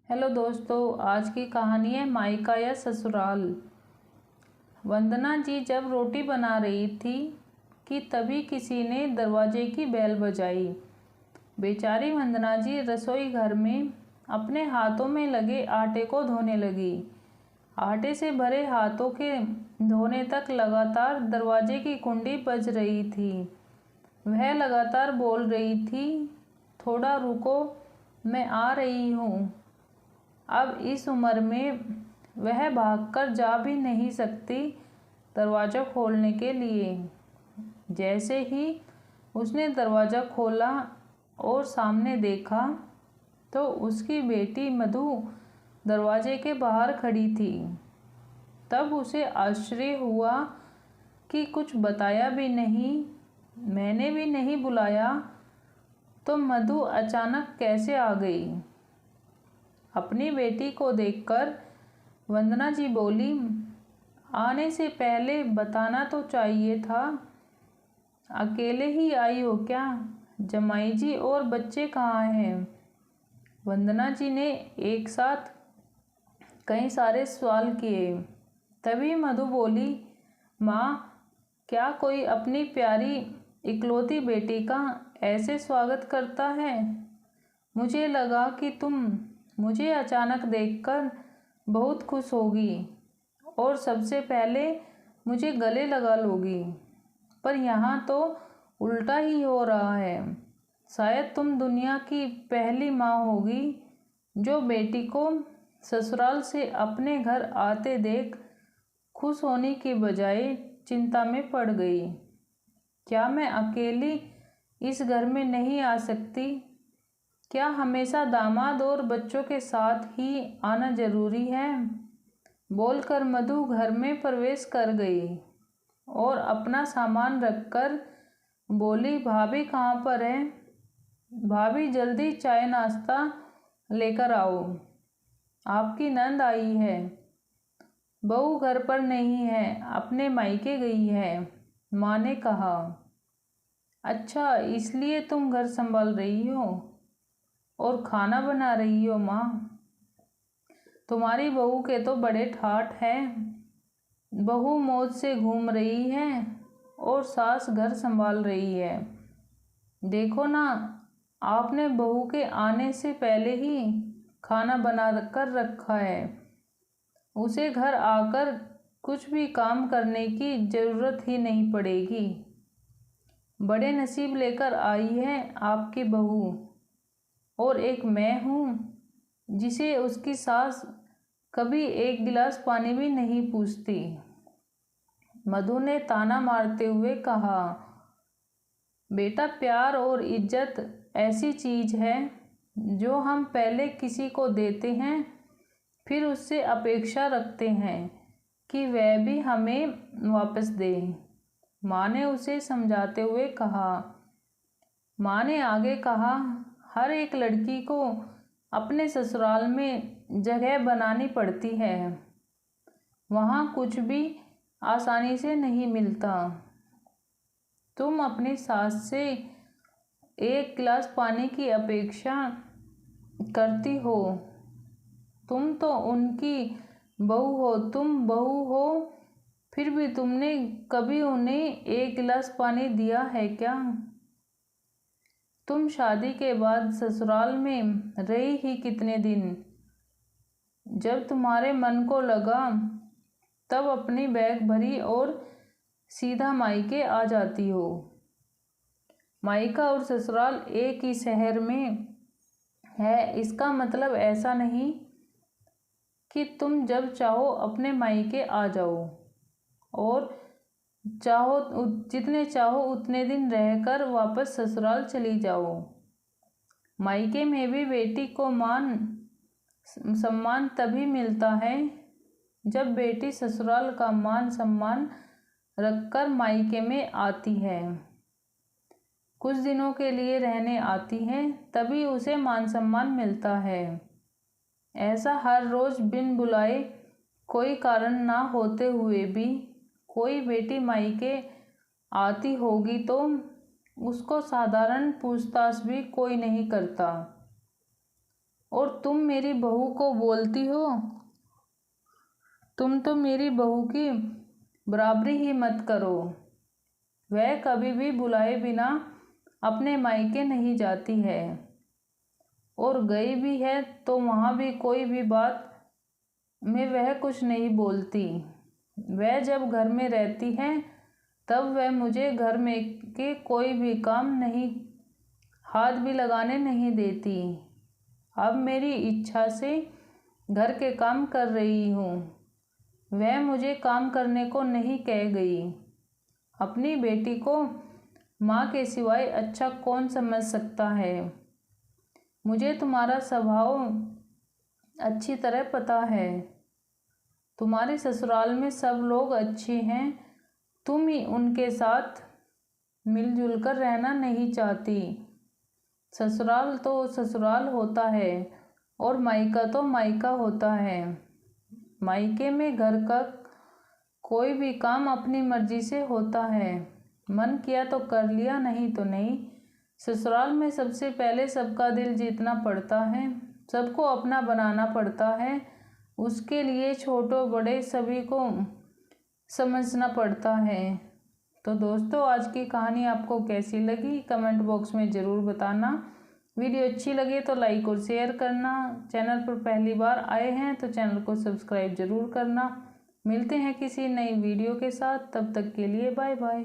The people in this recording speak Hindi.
हेलो दोस्तों, आज की कहानी है मायका या ससुराल। वंदना जी जब रोटी बना रही थी कि तभी किसी ने दरवाजे की बेल बजाई। बेचारी वंदना जी रसोई घर में अपने हाथों में लगे आटे को धोने लगी। आटे से भरे हाथों के धोने तक लगातार दरवाजे की कुंडी बज रही थी। वह लगातार बोल रही थी, थोड़ा रुको, मैं आ रही हूँ। अब इस उम्र में वह भागकर जा भी नहीं सकती दरवाज़ा खोलने के लिए। जैसे ही उसने दरवाज़ा खोला और सामने देखा तो उसकी बेटी मधु दरवाजे के बाहर खड़ी थी। तब उसे आश्चर्य हुआ कि कुछ बताया भी नहीं, मैंने भी नहीं बुलाया, तो मधु अचानक कैसे आ गई। अपनी बेटी को देखकर वंदना जी बोली, आने से पहले बताना तो चाहिए था। अकेले ही आई हो क्या? जमाई जी और बच्चे कहाँ हैं? वंदना जी ने एक साथ कई सारे सवाल किए। तभी मधु बोली, माँ, क्या कोई अपनी प्यारी इकलौती बेटी का ऐसे स्वागत करता है? मुझे लगा कि तुम मुझे अचानक देखकर बहुत खुश होगी और सबसे पहले मुझे गले लगा लोगी, पर यहाँ तो उल्टा ही हो रहा है। शायद तुम दुनिया की पहली माँ होगी जो बेटी को ससुराल से अपने घर आते देख खुश होने की बजाय चिंता में पड़ गई। क्या मैं अकेली इस घर में नहीं आ सकती? क्या हमेशा दामाद और बच्चों के साथ ही आना जरूरी है? बोलकर मधु घर में प्रवेश कर गई और अपना सामान रखकर बोली, भाभी कहाँ पर है? भाभी जल्दी चाय नाश्ता लेकर आओ, आपकी नंद आई है। बहू घर पर नहीं है, अपने मायके गई है, माँ ने कहा। अच्छा, इसलिए तुम घर संभाल रही हो और खाना बना रही हो? माँ, तुम्हारी बहू के तो बड़े ठाठ हैं। बहू मौज से घूम रही है और सास घर संभाल रही है। देखो ना, आपने बहू के आने से पहले ही खाना बना कर रखा है। उसे घर आकर कुछ भी काम करने की ज़रूरत ही नहीं पड़ेगी। बड़े नसीब लेकर आई है आपकी बहू। और एक मैं हूँ जिसे उसकी सास कभी एक गिलास पानी भी नहीं पूछती। मधु ने ताना मारते हुए कहा, बेटा, प्यार और इज्जत ऐसी चीज़ है जो हम पहले किसी को देते हैं, फिर उससे अपेक्षा रखते हैं कि वह भी हमें वापस दे। माँ ने उसे समझाते हुए कहा। माँ ने आगे कहा, हर एक लड़की को अपने ससुराल में जगह बनानी पड़ती है। वहाँ कुछ भी आसानी से नहीं मिलता। तुम अपनी सास से एक गिलास पानी की अपेक्षा करती हो। तुम तो उनकी बहू हो, तुम बहू हो, फिर भी तुमने कभी उन्हें एक गिलास पानी दिया है क्या? तुम शादी के बाद ससुराल में रही ही कितने दिन? जब तुम्हारे मन को लगा तब अपनी बैग भरी और सीधा मायके आ जाती हो। मायका और ससुराल एक ही शहर में है, इसका मतलब ऐसा नहीं कि तुम जब चाहो अपने मायके आ जाओ और जितने चाहो उतने दिन रहकर वापस ससुराल चली जाओ। मायके में भी बेटी को मान सम्मान तभी मिलता है जब बेटी ससुराल का मान सम्मान रखकर मायके में आती है। कुछ दिनों के लिए रहने आती है, तभी उसे मान सम्मान मिलता है। ऐसा हर रोज बिन बुलाए, कोई कारण ना होते हुए भी कोई बेटी मायके आती होगी तो उसको साधारण पूछताछ भी कोई नहीं करता। और तुम मेरी बहू को बोलती हो। तुम तो मेरी बहू की बराबरी ही मत करो। वह कभी भी बुलाए बिना अपने मायके नहीं जाती है, और गई भी है तो वहाँ भी कोई भी बात में वह कुछ नहीं बोलती। वह जब घर में रहती है तब वह मुझे घर में के कोई भी काम नहीं, हाथ भी लगाने नहीं देती। अब मेरी इच्छा से घर के काम कर रही हूँ। वह मुझे काम करने को नहीं कह गई। अपनी बेटी को माँ के सिवाय अच्छा कौन समझ सकता है। मुझे तुम्हारा स्वभाव अच्छी तरह पता है। तुम्हारे ससुराल में सब लोग अच्छे हैं, तुम ही उनके साथ मिलजुल कर रहना नहीं चाहती। ससुराल तो ससुराल होता है और मायका तो मायका होता है। मायके में घर का कोई भी काम अपनी मर्जी से होता है, मन किया तो कर लिया, नहीं तो नहीं। ससुराल में सबसे पहले सबका दिल जीतना पड़ता है, सबको अपना बनाना पड़ता है। उसके लिए छोटों बड़े सभी को समझना पड़ता है। तो दोस्तों, आज की कहानी आपको कैसी लगी कमेंट बॉक्स में ज़रूर बताना। वीडियो अच्छी लगे तो लाइक और शेयर करना। चैनल पर पहली बार आए हैं तो चैनल को सब्सक्राइब ज़रूर करना। मिलते हैं किसी नई वीडियो के साथ, तब तक के लिए बाय बाय।